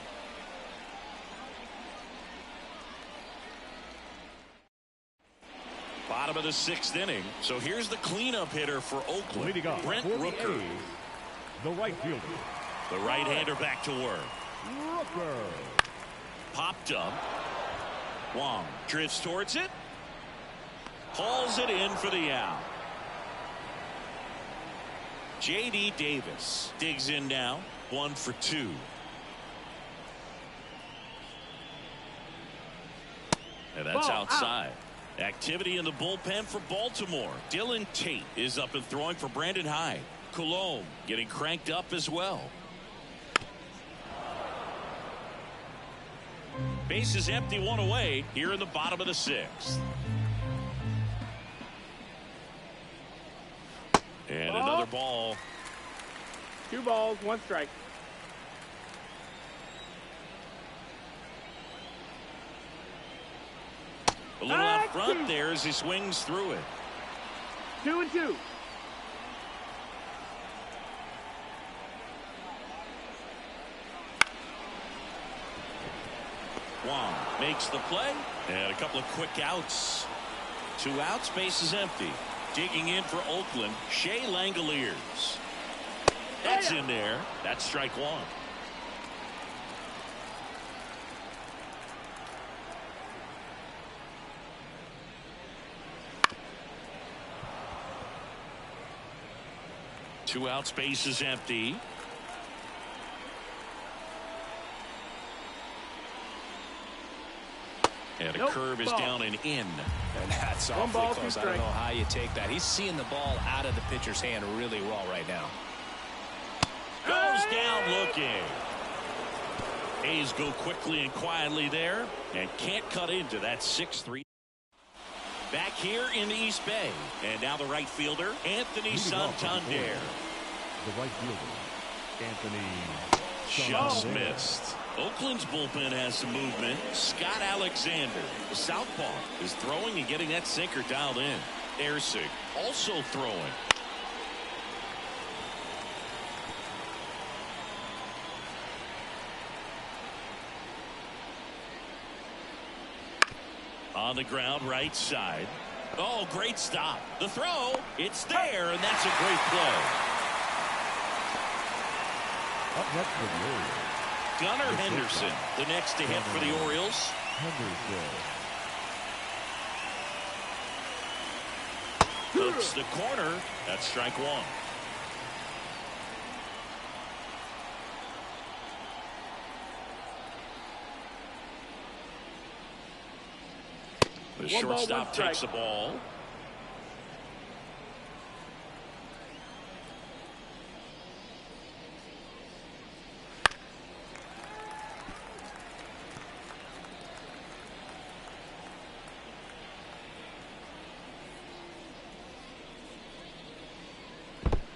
Speaker 1: Bottom of the 6th inning. So here's the cleanup hitter for Oakland, Brent Rooker.
Speaker 4: The right fielder.
Speaker 1: The right-hander back to work.
Speaker 4: Rooker.
Speaker 1: Popped up. Wong drifts towards it. Hauls it in for the out. J.D. Davis digs in now. 1 for 2. And that's outside. Activity in the bullpen for Baltimore. Dylan Tate is up and throwing for Brandon Hyde. Cologne getting cranked up as well. Base is empty, 1 away here in the bottom of the 6th. And another ball.
Speaker 2: 2 balls, 1 strike.
Speaker 1: A little out front there as he swings through it.
Speaker 2: 2-2.
Speaker 1: Wong makes the play, and a couple of quick outs. 2 outs, base is empty. Digging in for Oakland, Shea Langoliers. That's in there. That's strike 1. Two outs, base is empty. And a curve is down and in.
Speaker 3: And that's awfully close. I don't know how you take that. He's seeing the ball out of the pitcher's hand really well right now.
Speaker 1: Goes down looking. A's go quickly and quietly there and can't cut into that 6-3. Back here in the East Bay. And now the right fielder, Anthony Santander.
Speaker 4: The right fielder, Anthony.
Speaker 1: Just missed. Oakland's bullpen has some movement. Scott Alexander, the southpaw, is throwing and getting that sinker dialed in. Ersig also throwing. On the ground, right side. Oh, great stop. The throw, it's there, and that's a great play.
Speaker 4: Up next for the Orioles.
Speaker 1: Gunnar Henderson, the next to hit for the Orioles. Hooks the corner. That's strike one. The shortstop takes the ball.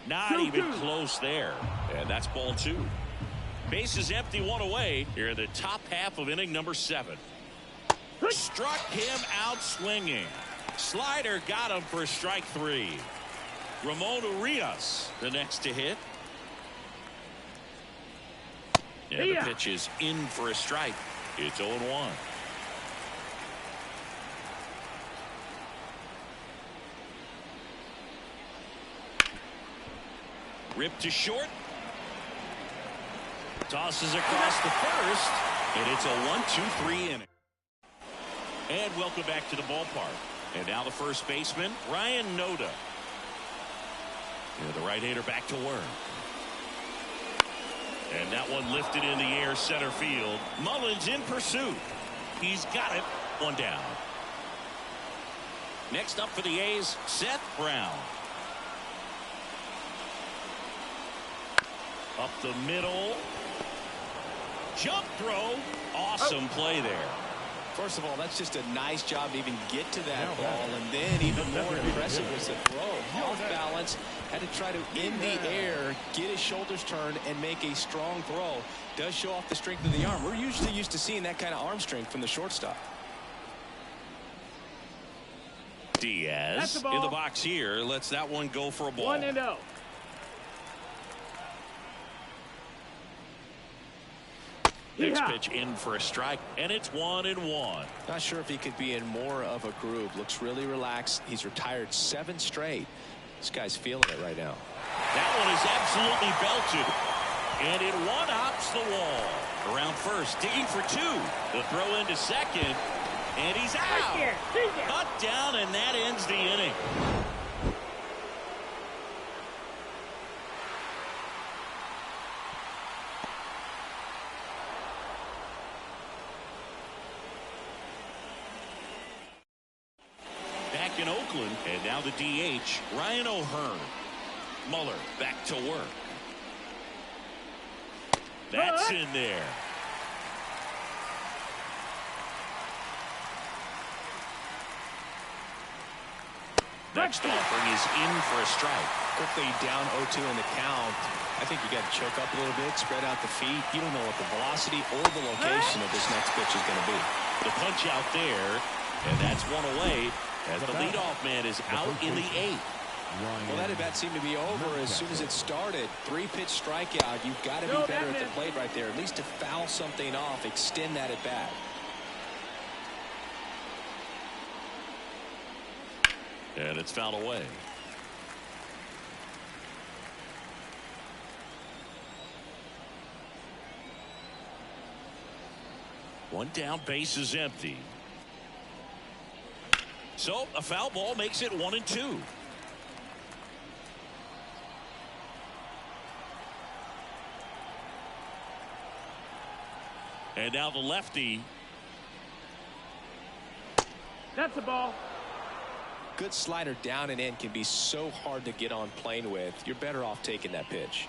Speaker 1: Not even close there. And that's ball two. Bases empty, one away. Here in the top half of inning number 7. Struck him out swinging. Slider got him for strike 3. Ramon Urias the next to hit. And the pitch is in for a strike. It's 0-1. Ripped to short. Tosses across the first. And it's a 1-2-3 inning. And welcome back to the ballpark. And now the first baseman, Ryan Noda. And the right-hander back to work. And that one lifted in the air center field. Mullins in pursuit. He's got it. One down. Next up for the A's, Seth Brown. Up the middle. Jump throw. Awesome play there.
Speaker 3: First of all, that's just a nice job to even get to that ball, and then even more impressive was the throw. Off balance, had to try to in the air, get his shoulders turned, and make a strong throw. Does show off the strength of the arm. We're usually used to seeing that kind of arm strength from the shortstop.
Speaker 1: Diaz in the box here. Lets that one go for a ball.
Speaker 2: 1-0.
Speaker 1: Next pitch in for a strike, and it's 1-1.
Speaker 3: Not sure if he could be in more of a groove. Looks really relaxed. He's retired 7 straight. This guy's feeling it right now.
Speaker 1: That one is absolutely belted, and it one-hops the wall. Around first, digging for 2. The throw into second, and he's out. Cut down, and that ends the inning. In Oakland, and now the DH, Ryan O'Hearn. Muller back to work. That's in there. Next offering is in for a strike.
Speaker 3: Quickly down 0-2 in the count. I think you got to choke up a little bit, spread out the feet. You don't know what the velocity or the location of this next pitch is going to be.
Speaker 1: The punch out there, and that's one away. As the leadoff man is out in the 8th.
Speaker 3: Well, that at-bat seemed to be over as soon as it started. 3-pitch strikeout. You've got to be better at the plate right there. At least to foul something off, extend that at-bat.
Speaker 1: And it's fouled away. One down, base is empty. So a foul ball makes it 1-2. And now the lefty.
Speaker 2: That's a ball.
Speaker 3: Good slider down and in can be so hard to get on plane with. You're better off taking that pitch.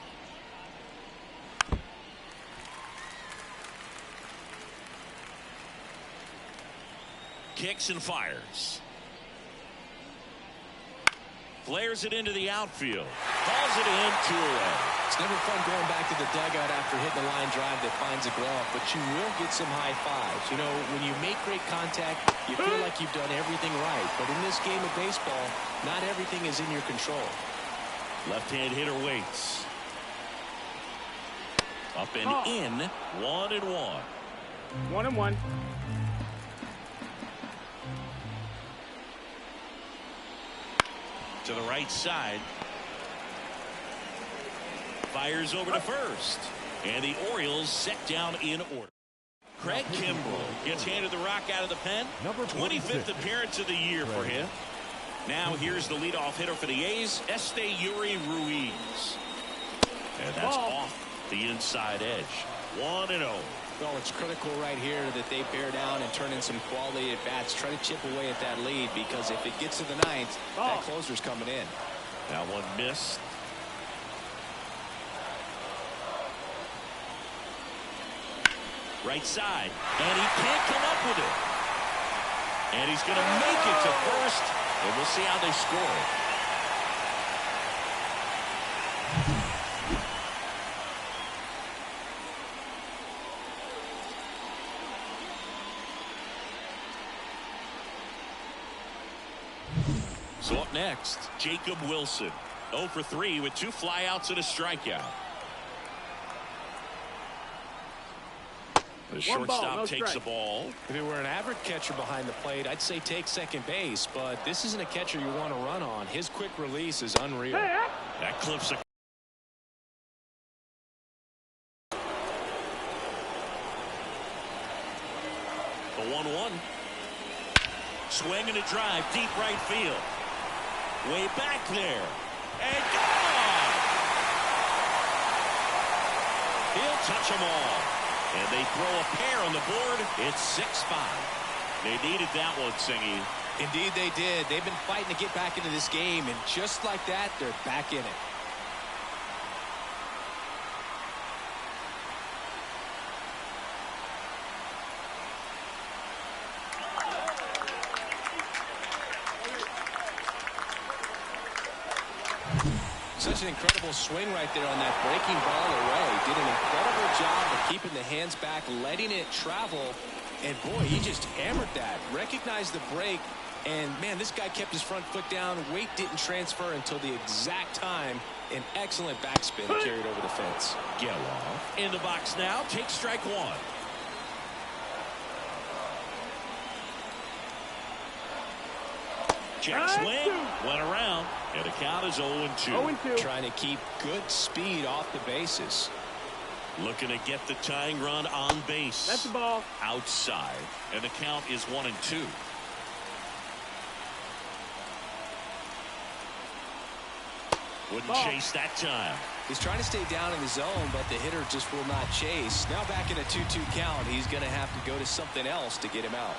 Speaker 1: Kicks and fires. Flares it into the outfield. Calls it in, 2 away.
Speaker 3: It's never fun going back to the dugout after hitting a line drive that finds a glove, but you will get some high fives. You know, when you make great contact, you feel like you've done everything right. But in this game of baseball, not everything is in your control.
Speaker 1: Left-hand hitter waits. Up and in, 1-1.
Speaker 2: 1-1.
Speaker 1: To the right side. Fires over to first. And the Orioles set down in order. Craig Kimbrell gets handed the rock out of the pen. 25th appearance of the year for him. Now here's the leadoff hitter for the A's, Yuri Ruiz. And that's off the inside edge. 1-0.
Speaker 3: Well, it's critical right here that they bear down and turn in some quality at bats. Try to chip away at that lead, because if it gets to the ninth, that closer's coming in.
Speaker 1: That one missed. Right side, and he can't come up with it. And he's going to make it to first, and we'll see how they score. So up next, Jacob Wilson. 0 for 3 with 2 flyouts and a strikeout. The shortstop takes the ball.
Speaker 3: If it were an average catcher behind the plate, I'd say take second base, but this isn't a catcher you want to run on. His quick release is unreal.
Speaker 1: That clips a the 1-1. Swing and a drive, deep right field. Way back there. And gone! He'll touch them all. And they throw a pair on the board. It's 6-5. They needed that one, Singy.
Speaker 3: Indeed they did. They've been fighting to get back into this game, and just like that, they're back in it. Such an incredible swing right there on that breaking ball away. Did an incredible job of keeping the hands back, letting it travel. And boy, he just hammered that. Recognized the break. And man, this guy kept his front foot down. Weight didn't transfer until the exact time. An excellent backspin carried over the fence.
Speaker 1: Geloff in the box now. Take strike one. Check swing. Went around. And the count is 0-2.
Speaker 3: Trying to keep good speed off the bases.
Speaker 1: Looking to get the tying run on base.
Speaker 2: That's the ball.
Speaker 1: Outside. And the count is 1-2. Wouldn't chase that time.
Speaker 3: He's trying to stay down in the zone, but the hitter just will not chase. Now back in a 2-2 count. He's going to have to go to something else to get him out.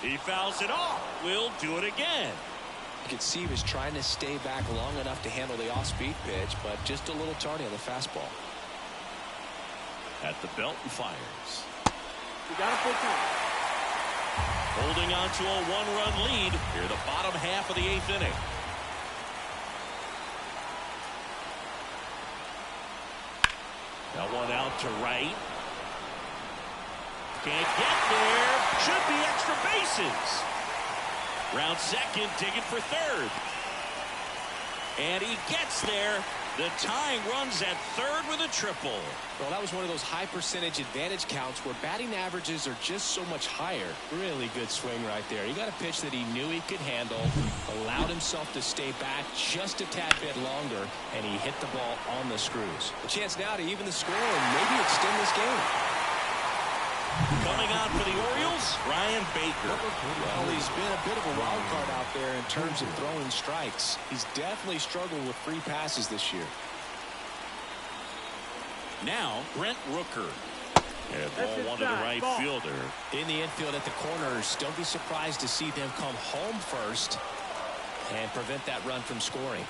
Speaker 1: He fouls it off. We'll do it again.
Speaker 3: You can see he was trying to stay back long enough to handle the off-speed pitch, but just a little tardy on the fastball.
Speaker 1: At the belt and fires.
Speaker 2: We got a full count.
Speaker 1: Holding on to a 1-run lead here, the bottom half of the 8th inning. That one out to right. Can't get there. Should be extra bases. Round second, digging for third. And he gets there. The tying runs at third with a triple.
Speaker 3: Well, that was one of those high percentage advantage counts where batting averages are just so much higher. Really good swing right there. He got a pitch that he knew he could handle, allowed himself to stay back just a tad bit longer, and he hit the ball on the screws. A chance now to even the score and maybe extend this game.
Speaker 1: Coming on for the Orioles, Ryan Baker.
Speaker 3: Well, he's been a bit of a wild card out there in terms of throwing strikes. He's definitely struggled with free passes this year.
Speaker 1: Now, Brent Rooker. And ball one to the right fielder.
Speaker 3: In the infield at the corners, don't be surprised to see them come home first and prevent that run from scoring.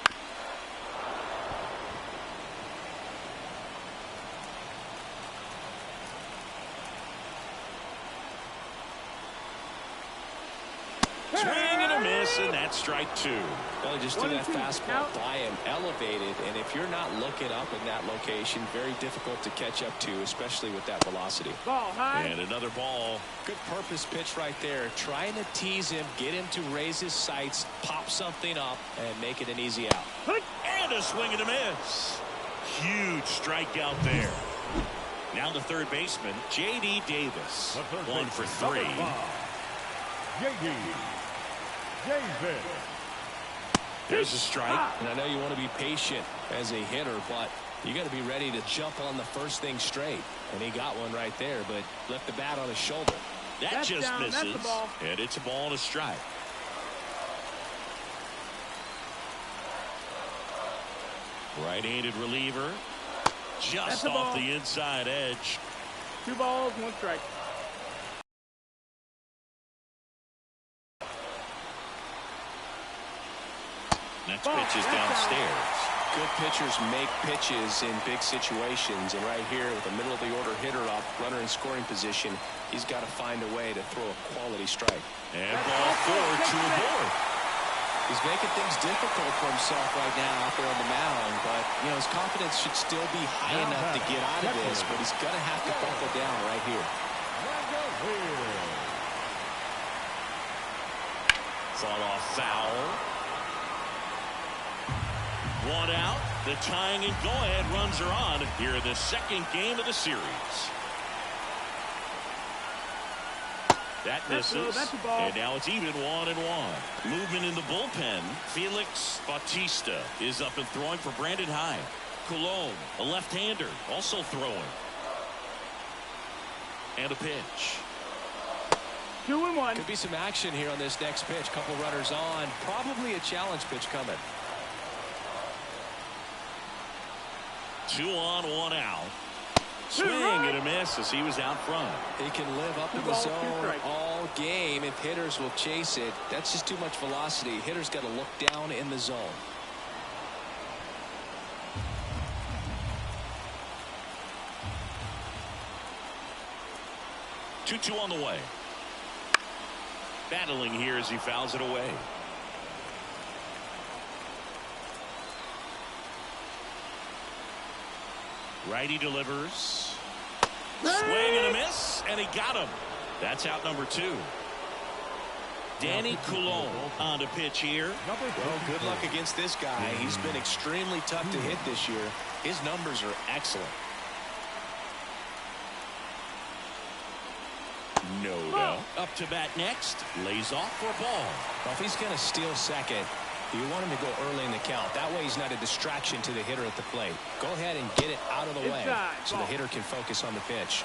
Speaker 1: Swing and a miss, and that's strike two.
Speaker 3: Well, he just threw that fastball by him, elevated, and if you're not looking up in that location, very difficult to catch up to, especially with that velocity.
Speaker 2: Ball high.
Speaker 1: And another ball.
Speaker 3: Good purpose pitch right there, trying to tease him, get him to raise his sights, pop something up, and make it an easy out.
Speaker 1: And a swing and a miss. Huge strikeout there. Now the third baseman, J.D. Davis. 1 for 3.
Speaker 4: J.D. Davis.
Speaker 3: There's a strike. And I know you want to be patient as a hitter, but you got to be ready to jump on the first thing straight. And he got one right there, but left the bat on his shoulder.
Speaker 1: That
Speaker 2: That's
Speaker 1: just
Speaker 2: down. That's
Speaker 1: misses.
Speaker 2: the ball.
Speaker 1: And it's a ball and a strike. Right-handed reliever. Just off the inside edge.
Speaker 2: 2 balls, 1 strike.
Speaker 1: Next pitch is downstairs.
Speaker 3: Good pitchers make pitches in big situations, and right here with a middle of the order hitter up, runner in scoring position, he's got to find a way to throw a quality strike.
Speaker 1: And ball 4 to a board.
Speaker 3: He's making things difficult for himself right now out there on the mound, but you know his confidence should still be high enough to get out of this, but he's going to have to buckle down right here.
Speaker 1: Fought off foul. 1 out. The tying and go-ahead runs are on here in the second game of the series. That misses, and now it's even 1-1. Movement in the bullpen. Felix Bautista is up and throwing for Brandon Hyde. Colon, a left-hander, also throwing. And a pitch.
Speaker 2: 2-1.
Speaker 3: Could be some action here on this next pitch. Couple runners on. Probably a challenge pitch coming.
Speaker 1: 2 on, 1 out. Swing and a miss as he was out front.
Speaker 3: He can live up in the zone all game if hitters will chase it. That's just too much velocity. Hitters got to look down in the zone.
Speaker 1: Two on the way. Battling here as he fouls it away. Righty delivers. Swing and a miss, and he got him. That's out number 2. Danny Coulon on to pitch here.
Speaker 3: Well, good luck against this guy. He's been extremely tough to hit this year. His numbers are excellent.
Speaker 1: No. Up to bat next. Lays off for a ball.
Speaker 3: Well, if he's going to steal second, you want him to go early in the count. That way he's not a distraction to the hitter at the plate. Go ahead and get it out of the way so the hitter can focus on the pitch.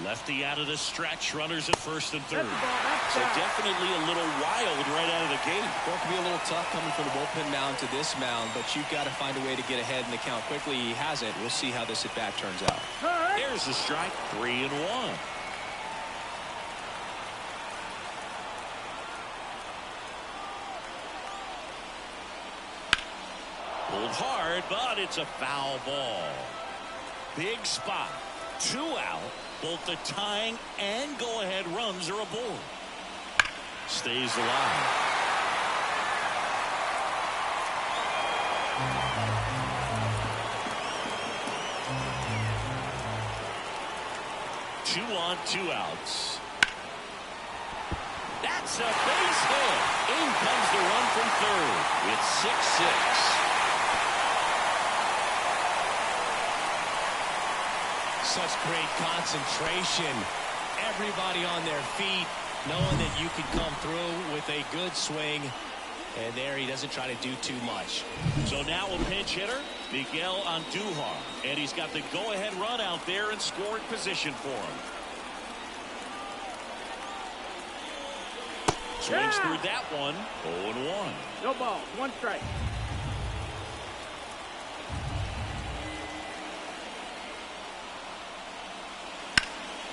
Speaker 1: Lefty out of the stretch. Runners at first and third. So definitely a little wild right out of the gate.
Speaker 3: Well, it can be a little tough coming from the bullpen mound to this mound, but you've got to find a way to get ahead in the count quickly. He hasn't. We'll see how this at bat turns out.
Speaker 1: There's the strike. 3-1. Pulled hard, but it's a foul ball. Big spot. 2 out. Both the tying and go-ahead runs are aboard. Stays alive. Two on, 2 outs. That's a base hit. In comes the run from third. It's 6-6.
Speaker 3: Such great concentration. Everybody on their feet, knowing that you can come through with a good swing. And there he doesn't try to do too much.
Speaker 1: So now a pinch hitter, Miguel Andujar. And he's got the go-ahead run out there in scoring position for him. Swings through that one. 0-1.
Speaker 2: No ball. 1 strike.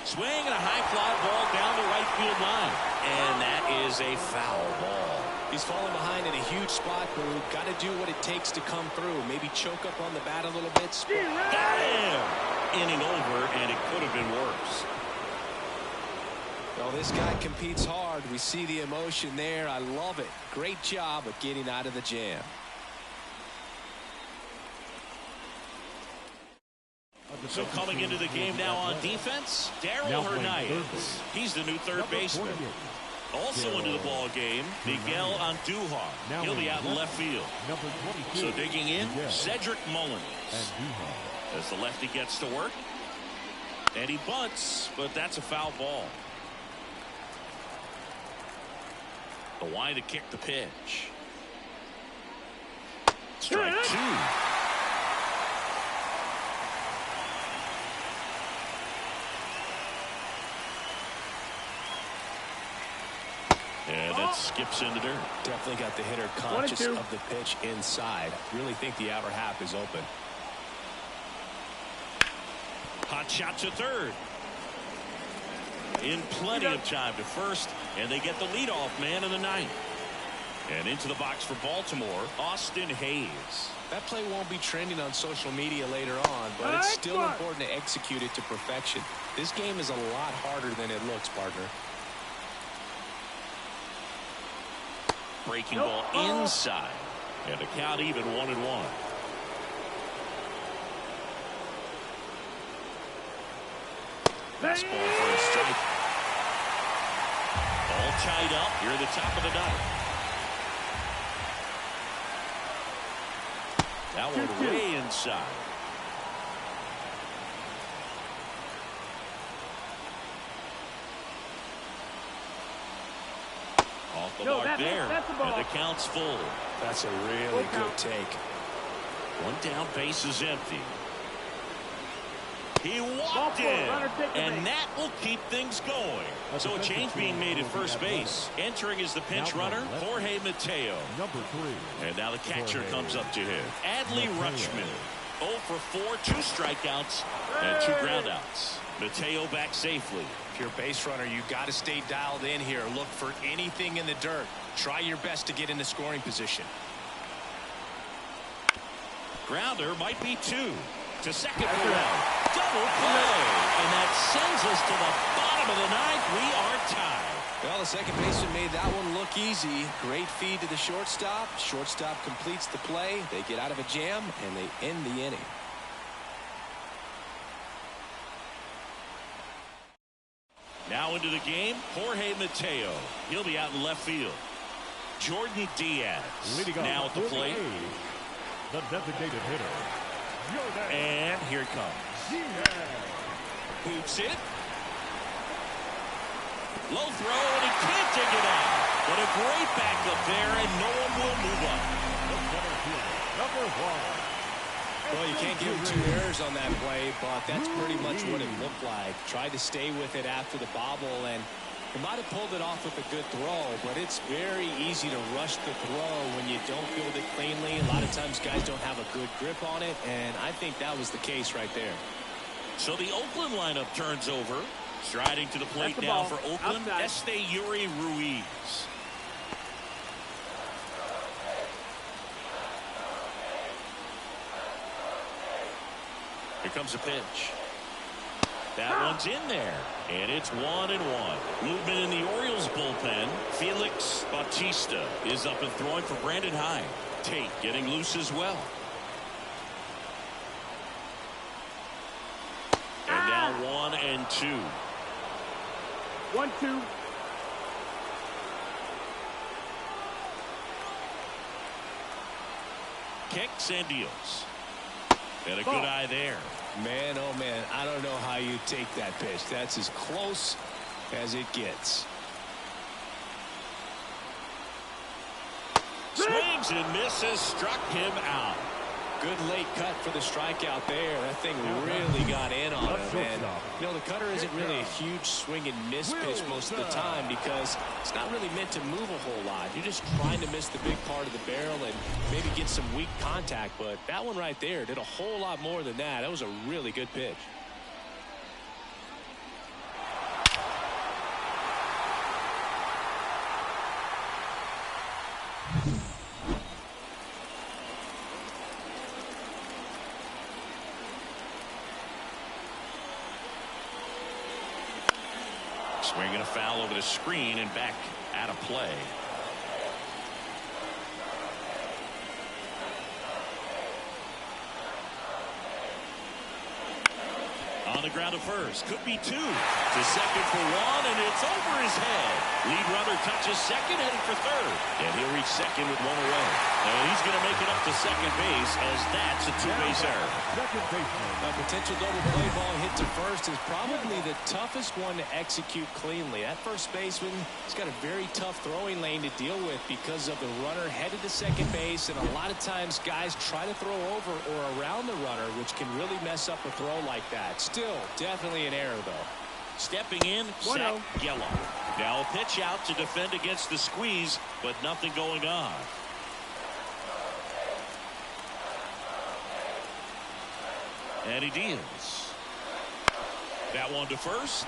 Speaker 1: Swing and a high fly ball down the right field line. And that is a foul ball.
Speaker 3: He's falling behind in a huge spot, Boo. Got to do what it takes to come through. Maybe choke up on the bat a little bit.
Speaker 1: Got him! Inning over, and it could have been worse.
Speaker 3: Well, this guy competes hard. We see the emotion there. I love it. Great job of getting out of the jam.
Speaker 1: So coming into the game now on defense, Darryl Hernandez. He's the new third baseman. Also into the ball game, Miguel Andujar. He'll be out in left field. So digging in, Cedric Mullins. As the lefty gets to work. And he bunts, but that's a foul ball. The why to kick the pitch. Strike 2. And that skips into dirt.
Speaker 3: Definitely got the hitter conscious of the pitch inside. Really think the outer half is open.
Speaker 1: Hot shot to third. In plenty of time to first, and they get the leadoff man in the ninth. And into the box for Baltimore, Austin Hayes.
Speaker 3: That play won't be trending on social media later on, but it's still important to execute it to perfection. This game is a lot harder than it looks, partner.
Speaker 1: Breaking ball inside, and the count even 1-1. Fastball for a strike. All tied up here at the top of the ninth. That one way inside. Off the mark there, and the count's full.
Speaker 3: That's a really good take.
Speaker 1: One down, base is empty. He walked in, and that will keep things going. So a change being made at first base. Entering as the pinch runner, Jorge Mateo.
Speaker 4: Number 3.
Speaker 1: And now the catcher comes up to him. Adley Rutschman. 0 for 4, 2 strikeouts, and 2 groundouts. Mateo back safely.
Speaker 3: If you're a base runner, you got to stay dialed in here. Look for anything in the dirt. Try your best to get into scoring position.
Speaker 1: Grounder might be 2. To second for one. Double play. And that sends us to the bottom of the ninth. We are tied.
Speaker 3: Well, the second baseman made that one look easy. Great feed to the shortstop. Shortstop completes the play. They get out of a jam, and they end the inning.
Speaker 1: Now into the game, Jorge Mateo. He'll be out in left field. Jordan Diaz now at the plate.
Speaker 4: The designated hitter.
Speaker 1: And here it comes. Boots it. Low throw, and he can't dig it out. But a great backup there, and no one will move up.
Speaker 4: Number 1.
Speaker 3: Well, you can't give him 2 errors on that play, but that's pretty much what it looked like. Tried to stay with it after the bobble, and he might have pulled it off with a good throw, but it's very easy to rush the throw when you don't field it cleanly. A lot of times guys don't have a good grip on it, and I think that was the case right there.
Speaker 1: So the Oakland lineup turns over. Striding to the plate now for Oakland, Yuri Ruiz. Here comes a pitch. That one's in there, and it's 1-1. Movement in the Orioles bullpen. Felix Bautista is up and throwing for Brandon Hyde. Tate getting loose as well. And now 1-2.
Speaker 2: 1-2.
Speaker 1: Kicks and deals. And a good eye there.
Speaker 3: Man, oh man, I don't know how you take that pitch. That's as close as it gets.
Speaker 1: Swings and misses, struck him out.
Speaker 3: Good late cut for the strikeout there. That thing really got in on him. And, you know, the cutter isn't really a huge swing and miss pitch most of the time because it's not really meant to move a whole lot. You're just trying to miss the big part of the barrel and maybe get some weak contact. But that one right there did a whole lot more than that. That was a really good pitch.
Speaker 1: Swinging a foul over the screen and back out of play. On the ground to first. Could be 2. To second for 1, and it's over his head. Lead runner touches second, heading for third. And he'll reach second with 1 away. And he's going to make it up to second base as that's a 2-base error.
Speaker 3: A potential double play ball hit to first is probably the toughest one to execute cleanly. That first baseman has got a very tough throwing lane to deal with because of the runner headed to second base, and a lot of times guys try to throw over or around the runner, which can really mess up a throw like that. Still, definitely an error, though.
Speaker 1: Stepping in, Zach
Speaker 2: 1-0.
Speaker 1: Gallo. Now a pitch out to defend against the squeeze, but nothing going on. And he deals. That one to first.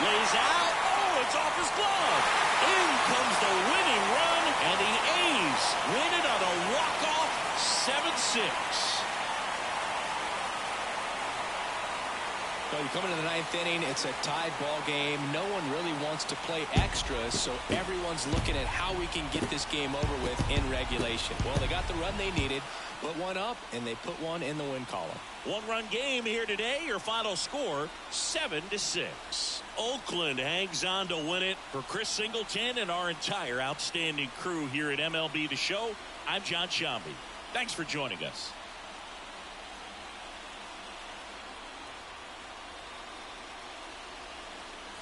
Speaker 1: Lays out. Oh, it's off his glove. In comes the winning run, and the A's win it on a walk-off 7-6.
Speaker 3: Well, you come into the ninth inning, it's a tied ball game. No one really wants to play extra, so everyone's looking at how we can get this game over with in regulation. Well, they got the run they needed, put one up, and they put one in the win column.
Speaker 1: One-run game here today. Your final score, 7-6. Oakland hangs on to win it. For Chris Singleton and our entire outstanding crew here at MLB The Show, I'm John Shambi. Thanks for joining us.